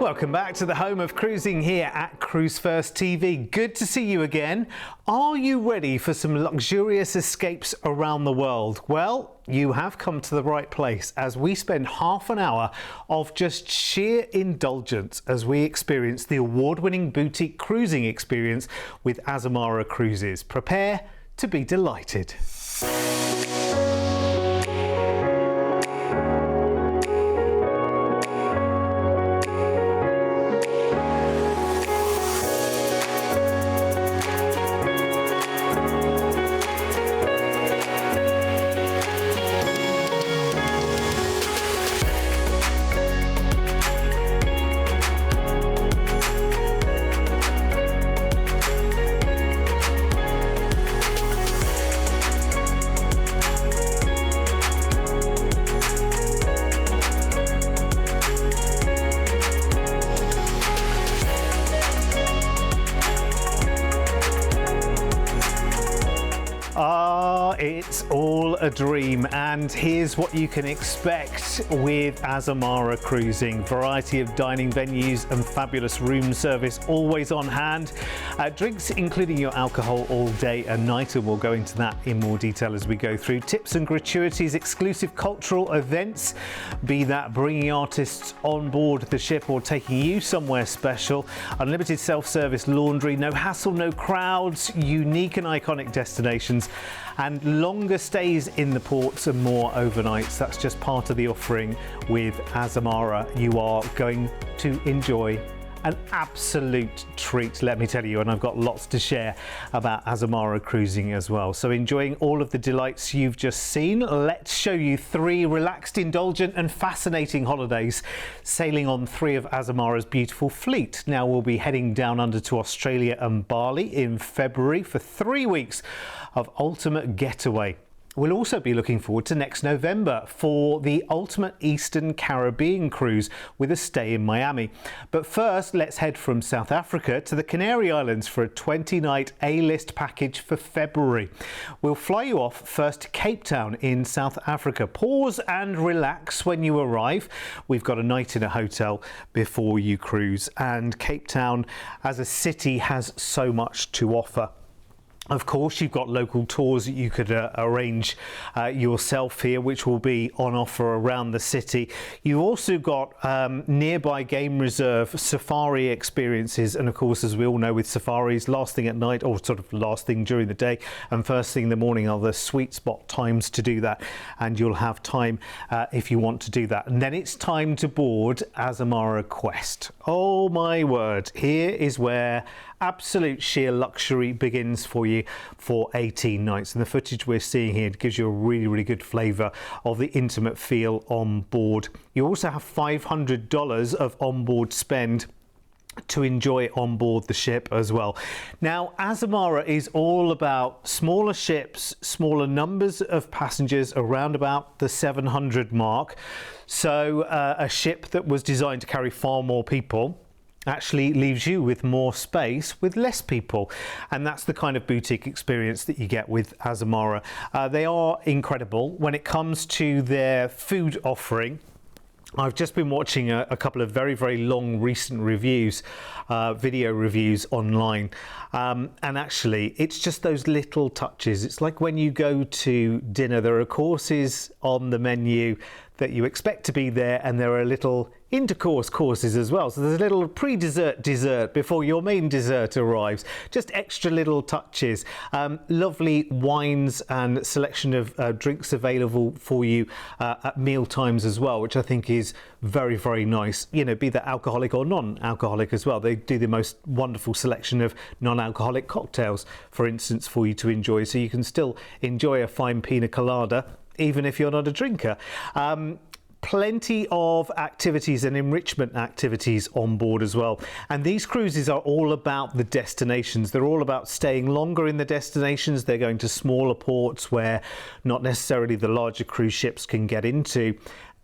Welcome back to the home of cruising here at Cruise1st TV. Good to see you again. Are you ready for some luxurious escapes around the world? Well, you have come to the right place as we spend half an hour of just sheer indulgence as we experience the award-winning boutique cruising experience with Azamara Cruises. Prepare to be delighted. It's all a dream, and here's what you can expect with Azamara Cruising. Variety of dining venues and fabulous room service always on hand. Drinks including your alcohol all day and night, and we'll go into that in more detail as we go through. Tips and gratuities, exclusive cultural events, be that bringing artists on board the ship or taking you somewhere special. Unlimited self-service laundry, no hassle, no crowds, unique and iconic destinations, and longer stays in the ports and more overnights. That's just part of the offering with Azamara. You are going to enjoy an absolute treat, let me tell you, and I've got lots to share about Azamara Cruising as well. So enjoying all of the delights you've just seen, let's show you 3 relaxed, indulgent and fascinating holidays sailing on 3 of Azamara's beautiful fleet. Now we'll be heading down under to Australia and Bali in February for 3 weeks of ultimate getaway. We'll also be looking forward to next November for the ultimate Eastern Caribbean cruise with a stay in Miami. But first, let's head from South Africa to the Canary Islands for a 20-night A-list package for February. We'll fly you off first to Cape Town in South Africa. Pause and relax when you arrive. We've got a night in a hotel before you cruise, and Cape Town as a city has so much to offer. Of course, you've got local tours that you could arrange yourself here, which will be on offer around the city. You've also got nearby game reserve safari experiences, and of course, as we all know with safaris, last thing at night, or sort of last thing during the day and first thing in the morning are the sweet spot times to do that, and you'll have time if you want to do that. And then it's time to board Azamara Quest. Oh my word, here is where absolute sheer luxury begins for you for 18 nights, and the footage we're seeing here gives you a really good flavour of the intimate feel on board. You also have $500 of onboard spend to enjoy on board the ship as well. Now, Azamara is all about smaller ships, smaller numbers of passengers, around about the 700 mark. So a ship that was designed to carry far more people actually leaves you with more space with less people, and that's the kind of boutique experience that you get with Azamara. They are incredible when it comes to their food offering. I've just been watching a couple of very long recent reviews, video reviews online, and actually it's just those little touches. It's like when you go to dinner, there are courses on the menu that you expect to be there, and there are little intercourse courses as well. So there's a little pre-dessert dessert before your main dessert arrives. Just extra little touches. Lovely wines and selection of drinks available for you at meal times as well, which I think is very nice. You know, be that alcoholic or non-alcoholic as well. They do the most wonderful selection of non-alcoholic cocktails, for instance, for you to enjoy. So you can still enjoy a fine pina colada even if you're not a drinker. Plenty of activities and enrichment activities on board as well. And these cruises are all about the destinations. They're all about staying longer in the destinations. They're going to smaller ports where not necessarily the larger cruise ships can get into.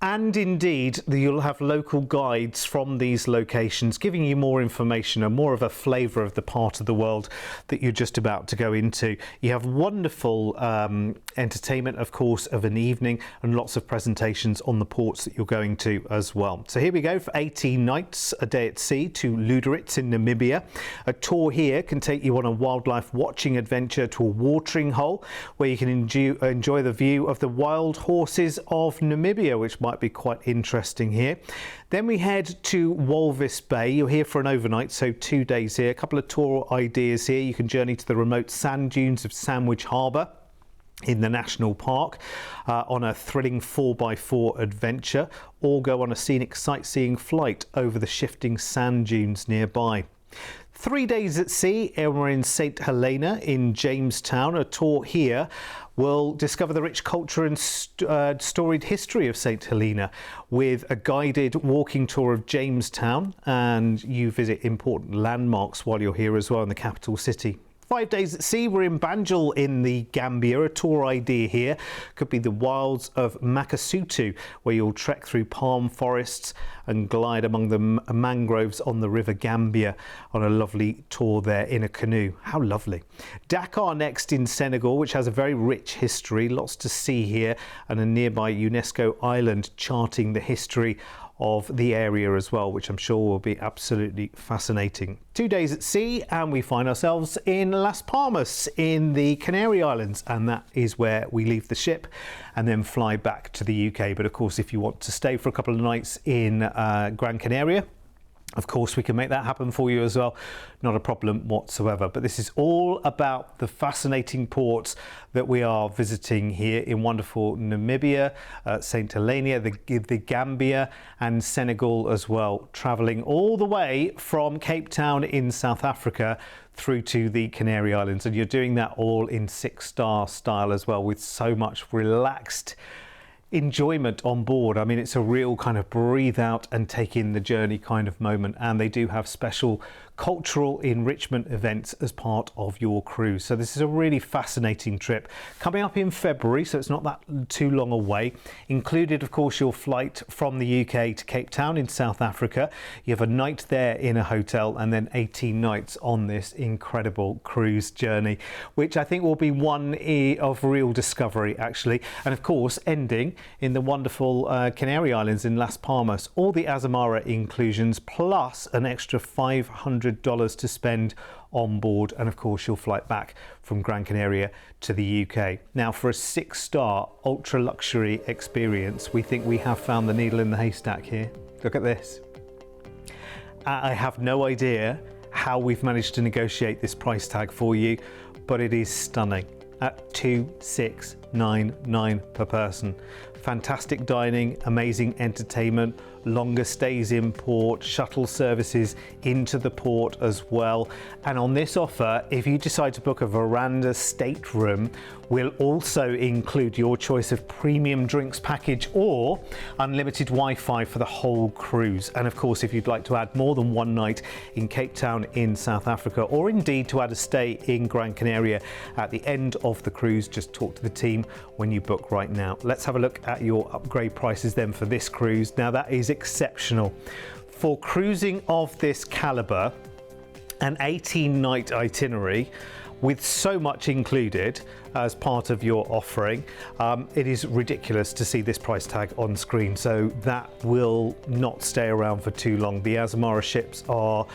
And indeed, you'll have local guides from these locations giving you more information and more of a flavour of the part of the world that you're just about to go into. You have wonderful entertainment, of course, of an evening, and lots of presentations on the ports that you're going to as well. So here we go for 18 nights, a day at sea to Luderitz in Namibia. A tour here can take you on a wildlife watching adventure to a watering hole where you can enjoy the view of the wild horses of Namibia, which might be quite interesting here. Then we head to Walvis Bay. You're here for an overnight, so 2 days here. A couple of tour ideas here. You can journey to the remote sand dunes of Sandwich Harbour in the national park on a thrilling 4x4 adventure, or go on a scenic sightseeing flight over the shifting sand dunes nearby. 3 days at sea, and we're in St Helena in Jamestown. A tour here will discover the rich culture and storied history of St Helena with a guided walking tour of Jamestown, and you visit important landmarks while you're here as well in the capital city. 5 days at sea, we're in Banjul in the Gambia. A tour idea here could be the wilds of Makasutu, where you'll trek through palm forests and glide among the mangroves on the River Gambia on a lovely tour there in a canoe. How lovely. Dakar next in Senegal, which has a very rich history, lots to see here, and a nearby UNESCO island charting the history of the area as well, which I'm sure will be absolutely fascinating. 2 days at sea, and we find ourselves in Las Palmas in the Canary Islands, and that is where we leave the ship and then fly back to the UK. But of course, if you want to stay for a couple of nights in Gran Canaria, of course, we can make that happen for you as well. Not a problem whatsoever. But this is all about the fascinating ports that we are visiting here in wonderful Namibia, St Helena, the Gambia and Senegal as well. Travelling all the way from Cape Town in South Africa through to the Canary Islands. And you're doing that all in 6-star style as well, with so much relaxed enjoyment on board. I mean, it's a real kind of breathe out and take in the journey kind of moment, and they do have special cultural enrichment events as part of your cruise. So this is a really fascinating trip coming up in February, so it's not that too long away. Included, of course, your flight from the UK to Cape Town in South Africa. You have a night there in a hotel, and then 18 nights on this incredible cruise journey, which I think will be one of real discovery, actually. And of course, ending in the wonderful Canary Islands in Las Palmas. All the Azamara inclusions, plus an extra $500 to spend on board, and of course your flight back from Gran Canaria to the UK. Now, for a 6-star ultra luxury experience, we think we have found the needle in the haystack here. Look at this. I have no idea how we've managed to negotiate this price tag for you, but it is stunning at $2,699 per person. Fantastic dining, amazing entertainment, longer stays in port, shuttle services into the port as well. And on this offer, if you decide to book a veranda stateroom, we'll also include your choice of premium drinks package or unlimited Wi-Fi for the whole cruise. And of course, if you'd like to add more than one night in Cape Town in South Africa, or indeed to add a stay in Gran Canaria at the end of the cruise, just talk to the team when you book right now. Let's have a look at your upgrade prices then for this cruise. Now, that is exceptional. For cruising of this caliber, an 18-night itinerary with so much included as part of your offering, it is ridiculous to see this price tag on screen, so that will not stay around for too long. The Azamara ships are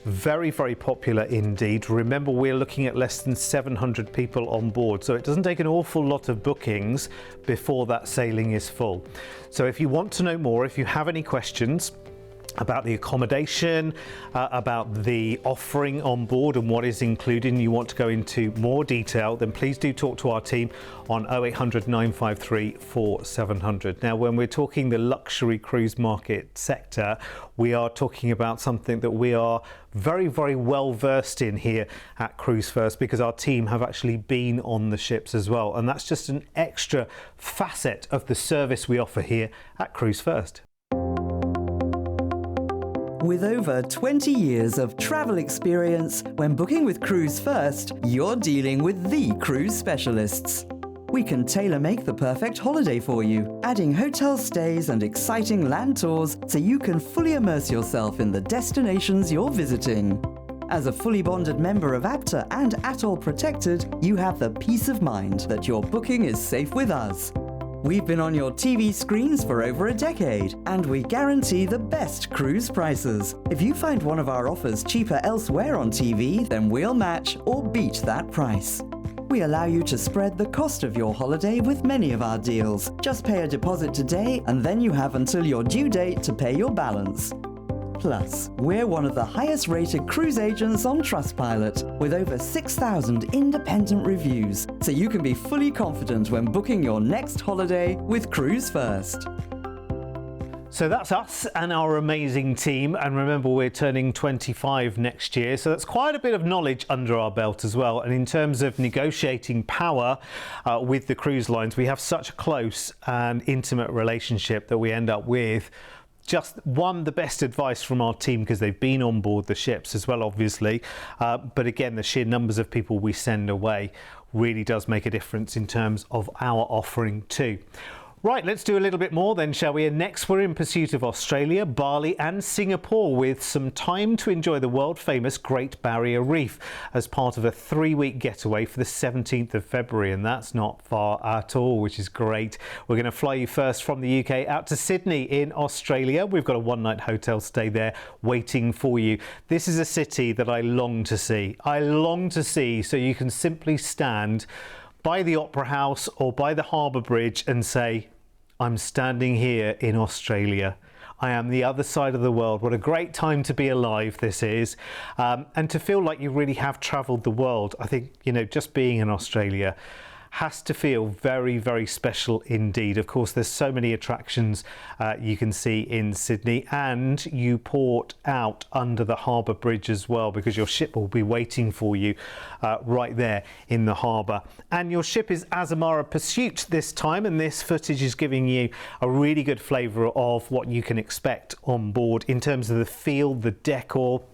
very, very popular indeed. Remember, we're looking at less than 700 people on board, so it doesn't take an awful lot of bookings before that sailing is full. So if you want to know more, if you have any questions about the accommodation, about the offering on board and what is included, and you want to go into more detail, then please do talk to our team on 0800 953 4700. Now, when we're talking the luxury cruise market sector, we are talking about something that we are very, very well versed in here at Cruise1st, because our team have actually been on the ships as well. And that's just an extra facet of the service we offer here at Cruise1st. With over 20 years of travel experience, when booking with Cruise1st, you're dealing with the cruise specialists. We can tailor-make the perfect holiday for you, adding hotel stays and exciting land tours so you can fully immerse yourself in the destinations you're visiting. As a fully bonded member of APTA and Atoll Protected, you have the peace of mind that your booking is safe with us. We've been on your TV screens for over a decade, and we guarantee the best cruise prices. If you find one of our offers cheaper elsewhere on TV, then we'll match or beat that price. We allow you to spread the cost of your holiday with many of our deals. Just pay a deposit today, and then you have until your due date to pay your balance. Plus, we're one of the highest rated cruise agents on Trustpilot, with over 6,000 independent reviews, so you can be fully confident when booking your next holiday with Cruise1st. So that's us and our amazing team, and remember we're turning 25 next year, so that's quite a bit of knowledge under our belt as well. And in terms of negotiating power with the cruise lines, we have such a close and intimate relationship that we end up with just the best advice from our team, because they've been on board the ships as well, obviously. But again, the sheer numbers of people we send away really does make a difference in terms of our offering too. Right, let's do a little bit more then, shall we? And next we're in pursuit of Australia, Bali and Singapore, with some time to enjoy the world famous Great Barrier Reef as part of a 3-week getaway for the 17th of February. And that's not far at all, which is great. We're going to fly you first from the UK out to Sydney in Australia. We've got a 1-night hotel stay there waiting for you. This is a city that I long to see. I long to see, so you can simply stand by the Opera House or by the Harbour Bridge and say, I'm standing here in Australia. I am the other side of the world. What a great time to be alive this is. And to feel like you really have travelled the world. I think, just being in Australia has to feel very, very special indeed. Of course, there's so many attractions you can see in Sydney, and you port out under the harbour bridge as well, because your ship will be waiting for you right there in the harbour. And your ship is Azamara Pursuit this time, and this footage is giving you a really good flavour of what you can expect on board in terms of the feel, the decor,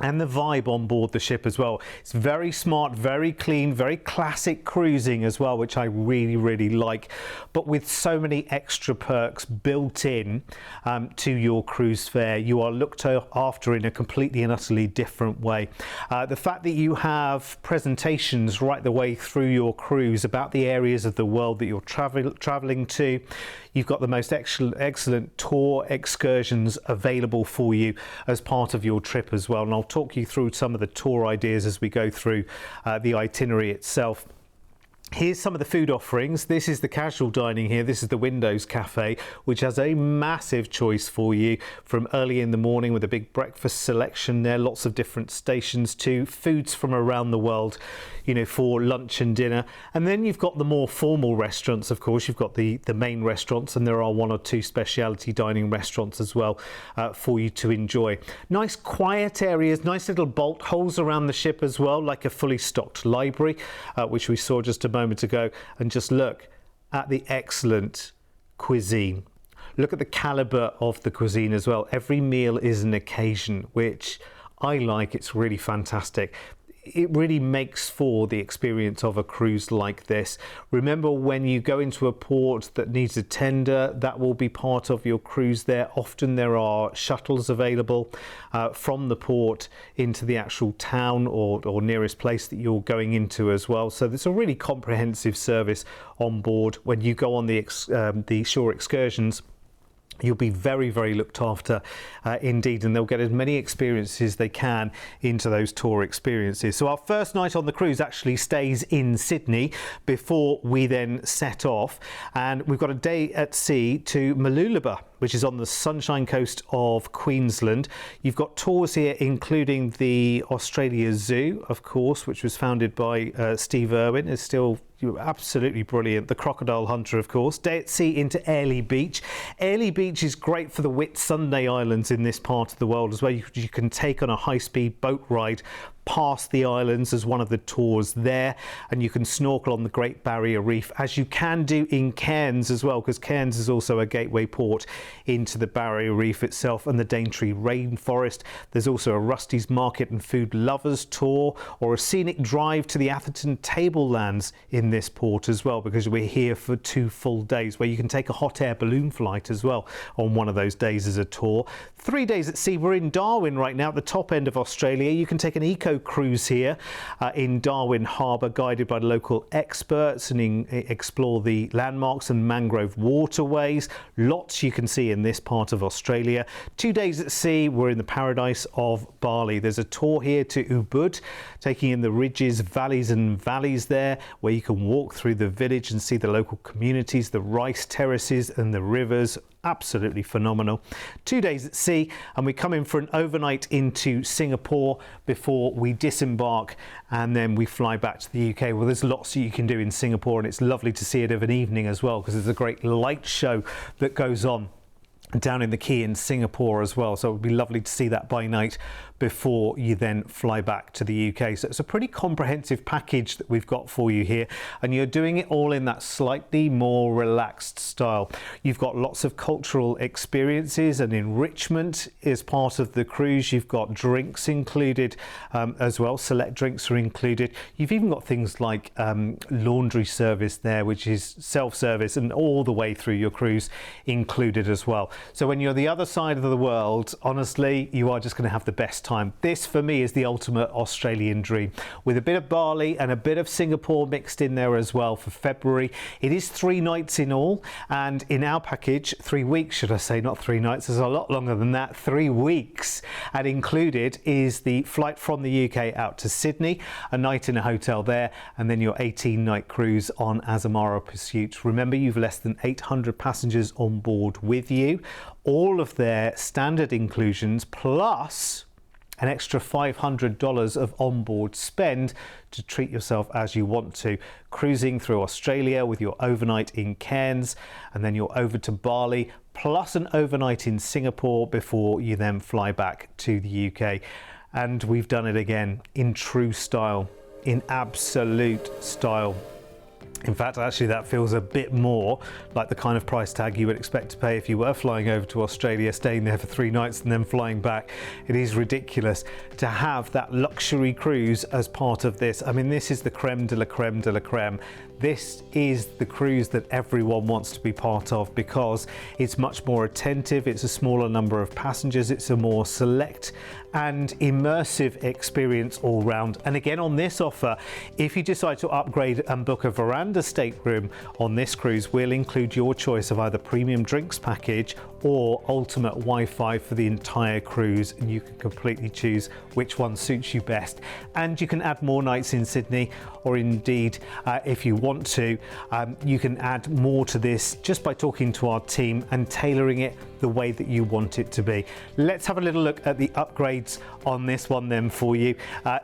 and the vibe on board the ship as well. It's very smart, very clean, very classic cruising as well, which I really, really like, but with so many extra perks built in to your cruise fare. You are looked after in a completely and utterly different way. The fact that you have presentations right the way through your cruise about the areas of the world that you're traveling to. You've got the most excellent tour excursions available for you as part of your trip as well. And I'll talk you through some of the tour ideas as we go through the itinerary itself. Here's some of the food offerings. This is the casual dining here. This is the Windows Cafe, which has a massive choice for you from early in the morning with a big breakfast selection there, lots of different stations to foods from around the world, for lunch and dinner. And then you've got the more formal restaurants, of course. You've got the main restaurants, and there are 1 or 2 speciality dining restaurants as well for you to enjoy. Nice quiet areas, nice little bolt holes around the ship as well, like a fully stocked library, which we saw just a moment ago. And just look at the excellent cuisine. Look at the calibre of the cuisine as well. Every meal is an occasion, which I like. It's really fantastic. It really makes for the experience of a cruise like this. Remember, when you go into a port that needs a tender, that will be part of your cruise there. Often there are shuttles available from the port into the actual town or nearest place that you're going into as well. So there's a really comprehensive service on board. When you go on the shore excursions, you'll be very, very looked after indeed, and they'll get as many experiences as they can into those tour experiences. So our first night on the cruise actually stays in Sydney before we then set off, and we've got a day at sea to Mooloolaba, which is on the Sunshine Coast of Queensland. You've got tours here including the Australia Zoo, of course, which was founded by Steve Irwin. Is still absolutely brilliant. The Crocodile Hunter, of course. Day at sea into Airlie Beach. Airlie Beach is great for the Whitsunday Islands in this part of the world as well. You can take on a high-speed boat ride past the islands as one of the tours there, and you can snorkel on the Great Barrier Reef, as you can do in Cairns as well, because Cairns is also a gateway port into the Barrier Reef itself and the Daintree Rainforest. There's also a Rusty's Market and Food Lovers tour, or a scenic drive to the Atherton Tablelands in this port as well, because we're here for 2 full days, where you can take a hot air balloon flight as well on one of those days as a tour. 3 days at sea. We're in Darwin right now, at the top end of Australia. You can take an eco cruise here in Darwin Harbour, guided by local experts, and explore the landmarks and mangrove waterways. Lots you can see in this part of Australia. 2 days at sea. We're in the paradise of Bali. There's a tour here to Ubud, taking in the ridges, valleys and valleys there, where you can walk through the village and see the local communities, the rice terraces and the rivers. Absolutely phenomenal. 2 days at sea, and we come in for an overnight into Singapore before we disembark, and then we fly back to the UK. Well, there's lots that you can do in Singapore, and it's lovely to see it of an evening as well, because there's a great light show that goes on down in the quay in Singapore as well. So it would be lovely to see that by night before you then fly back to the UK. So it's a pretty comprehensive package that we've got for you here, and you're doing it all in that slightly more relaxed style. You've got lots of cultural experiences and enrichment as part of the cruise. You've got drinks included as well. Select drinks are included. You've even got things like laundry service there, which is self-service, and all the way through your cruise included as well. So when you're the other side of the world, honestly, you are just going to have the best time. This for me is the ultimate Australian dream, with a bit of Bali and a bit of Singapore mixed in there as well for February. It is 3 nights in all, and in our package, 3 weeks should I say, not 3 nights, there's a lot longer than that, 3 weeks. And included is the flight from the UK out to Sydney, a night in a hotel there, and then your 18-night cruise on Azamara Pursuit. Remember, you've less than 800 passengers on board with you. All of their standard inclusions, plus an extra $500 of onboard spend to treat yourself as you want to, cruising through Australia with your overnight in Cairns, and then you're over to Bali, plus an overnight in Singapore before you then fly back to the UK. And we've done it again in true style, in absolute style. In fact, actually, that feels a bit more like the kind of price tag you would expect to pay if you were flying over to Australia, staying there for 3 nights and then flying back. It is ridiculous to have that luxury cruise as part of this. I mean, this is the creme de la creme de la creme. This is the cruise that everyone wants to be part of, because it's much more attentive, it's a smaller number of passengers, it's a more select and immersive experience all round. And again, on this offer, if you decide to upgrade and book a veranda stateroom on this cruise, we'll include your choice of either premium drinks package or ultimate Wi-Fi for the entire cruise, and you can completely choose which one suits you best. And you can add more nights in Sydney, or indeed, if you want to, you can add more to this just by talking to our team and tailoring it the way that you want it to be. Let's have a little look at the upgrades on this one then for you.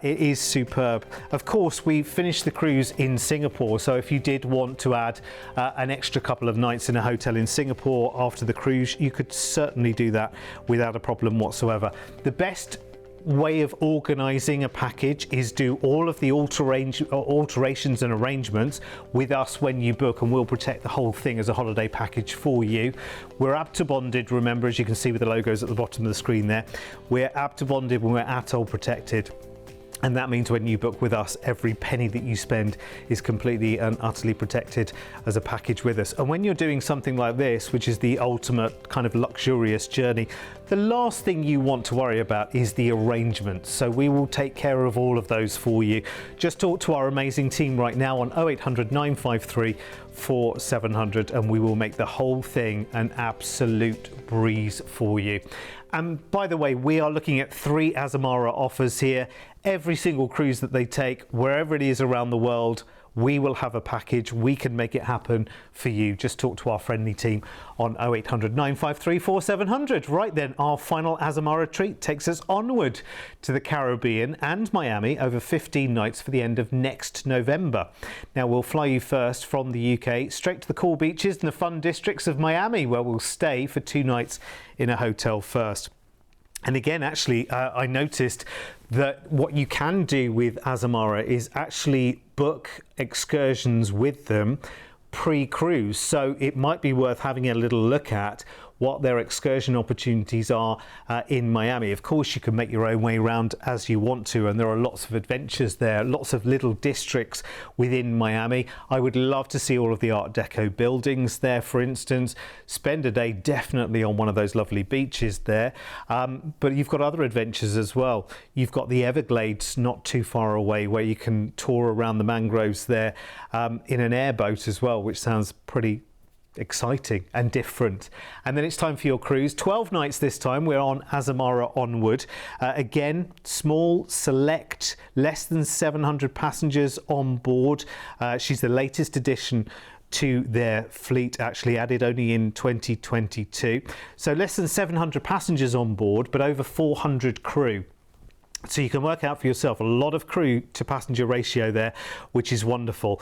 It is superb. Of course, we finished the cruise in Singapore, so if you did want to add an extra couple of nights in a hotel in Singapore after the cruise, you could certainly do that without a problem whatsoever. The best way of organising a package is do all of the alterations and arrangements with us when you book, and we'll protect the whole thing as a holiday package for you. We're ABTA bonded, remember, as you can see with the logos at the bottom of the screen there. We're ABTA bonded when we're ATOL protected. And that means when you book with us, every penny that you spend is completely and utterly protected as a package with us. And when you're doing something like this, which is the ultimate kind of luxurious journey, the last thing you want to worry about is the arrangements. So we will take care of all of those for you. Just talk to our amazing team right now on 0800 953 4700, and we will make the whole thing an absolute breeze for you. And by the way, we are looking at 3 Azamara offers here. Every single cruise that they take, wherever it is around the world, we will have a package. We can make it happen for you. Just talk to our friendly team on 0800 953 4700. Right then, our final Azamara treat takes us onward to the Caribbean and Miami over 15 nights for the end of next November. Now, we'll fly you first from the UK straight to the cool beaches and the fun districts of Miami, where we'll stay for 2 nights in a hotel first. And again, actually, I noticed that what you can do with Azamara is actually book excursions with them pre-cruise. So it might be worth having a little look at what their excursion opportunities are in Miami. Of course, you can make your own way around as you want to, and there are lots of adventures there, lots of little districts within Miami. I would love to see all of the Art Deco buildings there, for instance. Spend a day definitely on one of those lovely beaches there. But you've got other adventures as well. You've got the Everglades not too far away, where you can tour around the mangroves there in an airboat as well, which sounds pretty exciting and different. And then it's time for your cruise. 12 nights this time. We're on Azamara Onward. Again, small, select, less than 700 passengers on board. She's the latest addition to their fleet, actually added only in 2022. So less than 700 passengers on board, but over 400 crew. So you can work out for yourself a lot of crew to passenger ratio there, which is wonderful.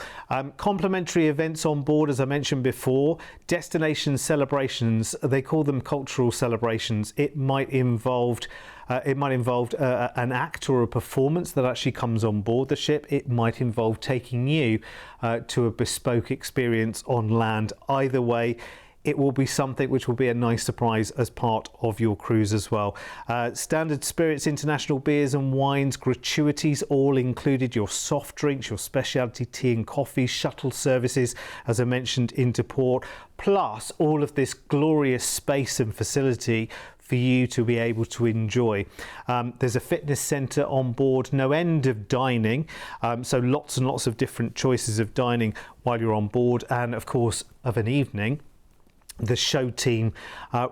Complimentary events on board, as I mentioned before. Destination celebrations, they call them cultural celebrations. It might involve an act or a performance that actually comes on board the ship. It might involve taking you to a bespoke experience on land. Either way, it will be something which will be a nice surprise as part of your cruise as well. Standard spirits, international beers and wines, gratuities all included, your soft drinks, your specialty tea and coffee, shuttle services, as I mentioned, into port, plus all of this glorious space and facility for you to be able to enjoy. There's a fitness centre on board, no end of dining, so lots and lots of different choices of dining while you're on board, and of course of an evening. The show team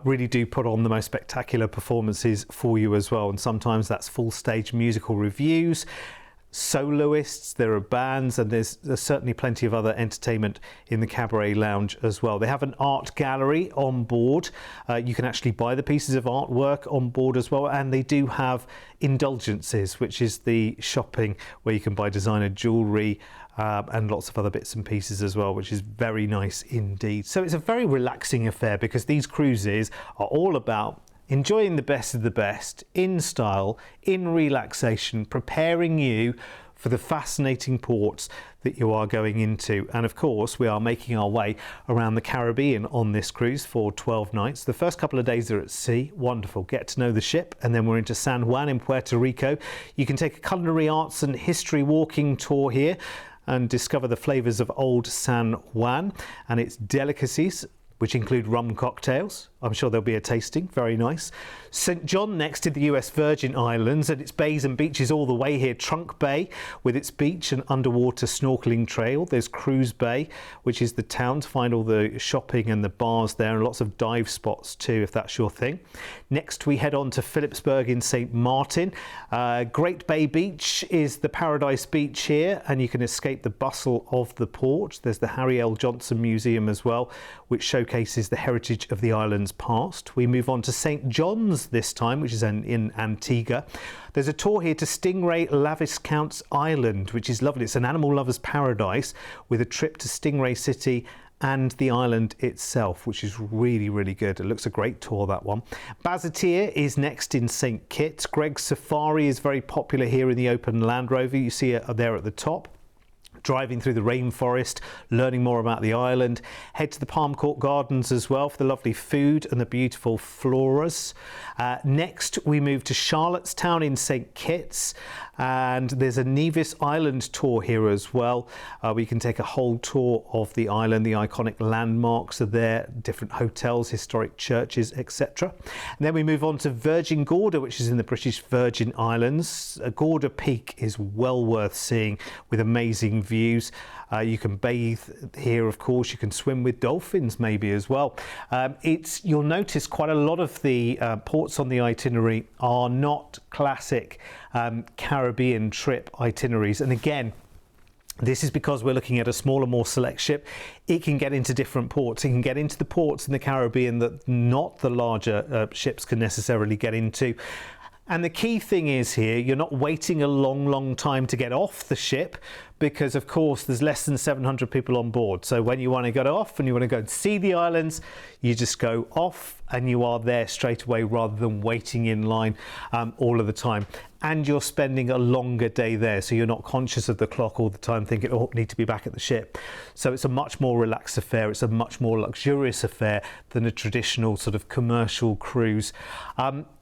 really do put on the most spectacular performances for you as well, and sometimes that's full stage musical reviews, soloists, there are bands, and there's certainly plenty of other entertainment in the cabaret lounge as well. They have an art gallery on board. You can actually buy the pieces of artwork on board as well, and they do have indulgences, which is the shopping where you can buy designer jewellery and lots of other bits and pieces as well, which is very nice indeed. So it's a very relaxing affair, because these cruises are all about enjoying the best of the best in style, in relaxation, preparing you for the fascinating ports that you are going into. And of course, we are making our way around the Caribbean on this cruise for 12 nights. The first couple of days are at sea, wonderful, get to know the ship, and then we're into San Juan in Puerto Rico. You can take a culinary arts and history walking tour here and discover the flavours of old San Juan and its delicacies, which include rum cocktails. I'm sure there'll be a tasting, very nice. St John next to the US Virgin Islands, and its bays and beaches all the way here. Trunk Bay with its beach and underwater snorkeling trail. There's Cruise Bay, which is the town to find all the shopping and the bars there, and lots of dive spots too, if that's your thing. Next we head on to Phillipsburg in St Martin. Great Bay Beach is the paradise beach here, and you can escape the bustle of the port. There's the Harry L. Johnson Museum as well, which showcases the heritage of the island's past. We move on to St John's this time, which is in Antigua. There's a tour here to Stingray Laviscount's Island, which is lovely. It's an animal lover's paradise with a trip to Stingray City and the island itself, which is really, really good. It looks a great tour, that one. Bazatir is next in St Kitts. Greg's Safari is very popular here in the open Land Rover. You see it there at the top. Driving through the rainforest, learning more about the island. Head to the Palm Court Gardens as well for the lovely food and the beautiful floras. Next we move to Charlottetown in St Kitts, and there's a Nevis Island tour here as well. We can take a whole tour of the island. The iconic landmarks are there, different hotels, historic churches, etc. And then we move on to Virgin Gorda, which is in the British Virgin Islands. Gorda Peak is well worth seeing with amazing views. You can bathe here, of course. You can swim with dolphins maybe as well. You'll notice quite a lot of the ports on the itinerary are not classic Caribbean trip itineraries, and again, this is because we're looking at a smaller, more select ship. It can get into different ports. It can get into the ports in the Caribbean that not the larger ships can necessarily get into. And the key thing is here, you're not waiting a long time to get off the ship, because of course there's less than 700 people on board. So when you want to get off and you want to go and see the islands, you just go off and you are there straight away rather than waiting in line all of the time. and you're spending a longer day there, so you're not conscious of the clock all the time thinking, oh, I need to be back at the ship. So it's a much more relaxed affair, it's a much more luxurious affair than a traditional sort of commercial cruise.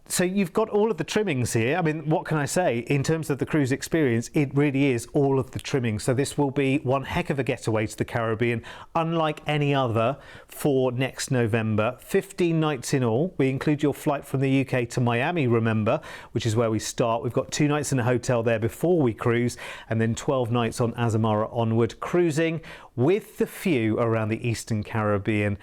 So you've got all of the trimmings here. I mean, what can I say? In terms of the cruise experience, it really is all of the trimmings. So this will be one heck of a getaway to the Caribbean, unlike any other for next November. 15 nights in all. We include your flight from the UK to Miami, remember, which is where we start. We've got 2 nights in a hotel there before we cruise, and then 12 nights on Azamara onward, cruising with the few around the Eastern Caribbean.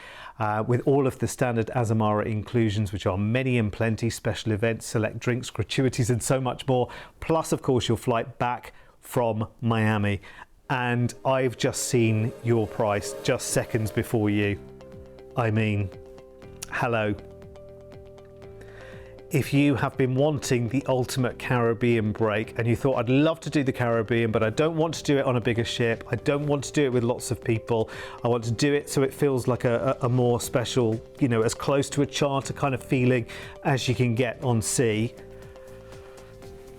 With all of the standard Azamara inclusions, which are many and plenty, special events, select drinks, gratuities and so much more, plus of course your flight back from Miami. And I've just seen your price just seconds before you. I mean, hello. If you have been wanting the ultimate Caribbean break and you thought, I'd love to do the Caribbean, but I don't want to do it on a bigger ship, I don't want to do it with lots of people, I want to do it so it feels like a more special, you know, as close to a charter kind of feeling as you can get on sea,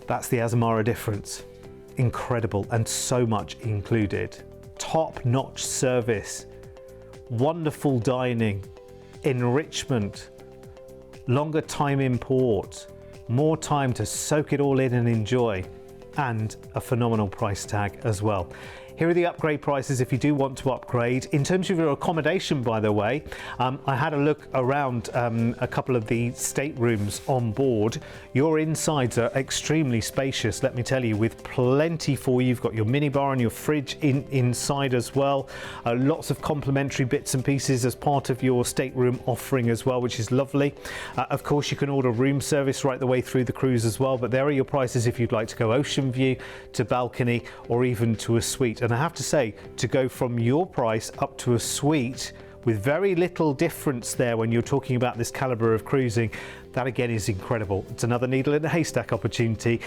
that's the Azamara difference. Incredible, and so much included. Top-notch service, wonderful dining, enrichment, longer time in port, more time to soak it all in and enjoy, and a phenomenal price tag as well. Here are the upgrade prices if you do want to upgrade. In terms of your accommodation, by the way, I had a look around a couple of the staterooms on board. Your insides are extremely spacious, let me tell you, with plenty for you. You've got your minibar and your fridge inside as well. Lots of complimentary bits and pieces as part of your stateroom offering as well, which is lovely. Of course, you can order room service right the way through the cruise as well, but there are your prices if you'd like to go ocean view to balcony or even to a suite. And I have to say, to go from your price up to a suite with very little difference there when you're talking about this caliber of cruising, that again is incredible. It's another needle in a haystack opportunity.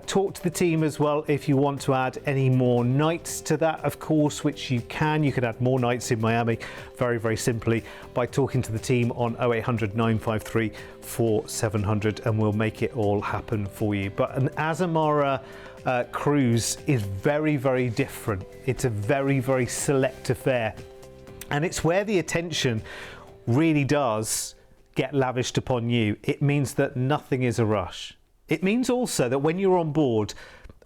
Talk to the team as well if you want to add any more nights to that, of course, which you can. You can add more nights in Miami very, very simply by talking to the team on 0800 953 4700, and we'll make it all happen for you. But an Azamara cruise is very, very different. It's a very, very select affair, and it's where the attention really does get lavished upon you. It means that nothing is a rush. It means also that when you're on board,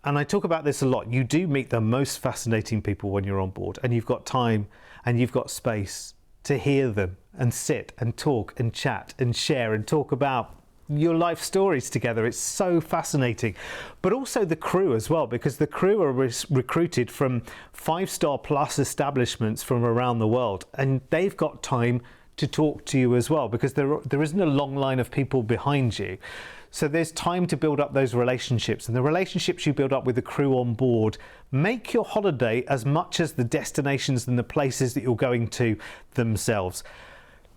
and I talk about this a lot, you do meet the most fascinating people when you're on board, and you've got time and you've got space to hear them and sit and talk and chat and share and talk about your life stories together. It's so fascinating. But also the crew as well, because the crew are recruited from 5-star plus establishments from around the world, and they've got time to talk to you as well, because there isn't a long line of people behind you. So there's time to build up those relationships, and the relationships you build up with the crew on board make your holiday as much as the destinations and the places that you're going to themselves.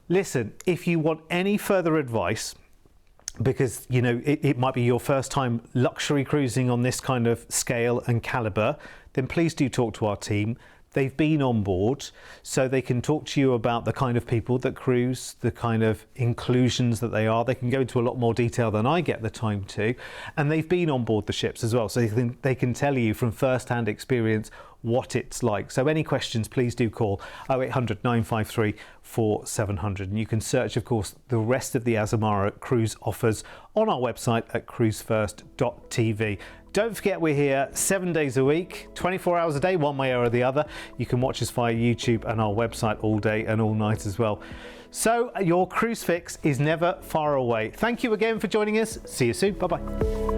Listen, if you want any further advice, because you know it might be your first time luxury cruising on this kind of scale and caliber, then please do talk to our team. They've been on board, so they can talk to you about the kind of people that cruise, the kind of inclusions that they are. They can go into a lot more detail than I get the time to, and they've been on board the ships as well, so they can tell you from first-hand experience what it's like. So any questions, please do call 0800 953 4700, and you can search, of course, the rest of the Azamara cruise offers on our website at cruise1st.tv. Don't forget, we're here 7 days a week, 24 hours a day, one way or the other. You can watch us via YouTube and our website all day and all night as well. So your cruise fix is never far away. Thank you again for joining us. See you soon. Bye-bye.